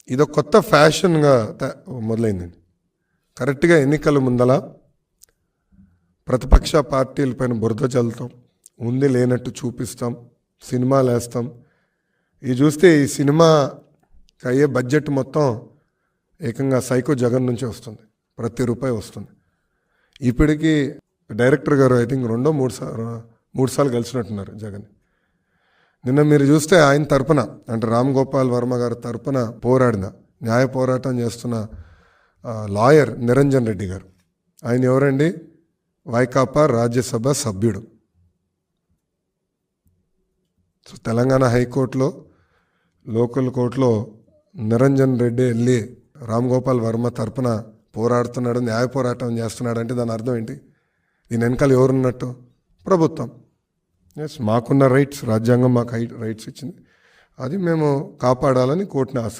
ఇదొక కొత్త ఫ్యాషన్గా మొదలైందండి. కరెక్ట్గా ఎన్నికల ముందల ప్రతిపక్ష పార్టీలపైన బురద చల్లుతాం, ఉంది లేనట్టు చూపిస్తాం, సినిమాలు వేస్తాం. ఇది చూస్తే ఈ సినిమాకి అయ్యే బడ్జెట్ మొత్తం ఏకంగా సైకో జగన్ నుంచి వస్తుంది, ప్రతి రూపాయి వస్తుంది. ఇప్పటికీ డైరెక్టర్ గారు ఐ థింక్ మూడు సార్లు కలిసినట్టున్నారు జగన్. నిన్న మీరు చూస్తే ఆయన తరపున, అంటే రామ్ గోపాల్ వర్మ గారి తరపున పోరాడిన, న్యాయ పోరాటం చేస్తున్న లాయర్ నిరంజన్ రెడ్డి గారు, ఆయన ఎవరండి? వైకాపా రాజ్యసభ సభ్యుడు. సో తెలంగాణ హైకోర్టులో, లోకల్ కోర్టులో నిరంజన్ రెడ్డి వెళ్ళి రామ్ గోపాల్ వర్మ తరపున పోరాడుతున్నాడు, న్యాయ పోరాటం చేస్తున్నాడు అంటే దాని అర్థం ఏంటి? దీని వెనకాల ఎవరున్నట్టు? ప్రభుత్వం. ఎస్, మాకున్న రైట్స్, రాజ్యాంగం మాకు రైట్స్ ఇచ్చింది, అది మేము కాపాడాలని కోర్టుని ఆశ్రయించాం.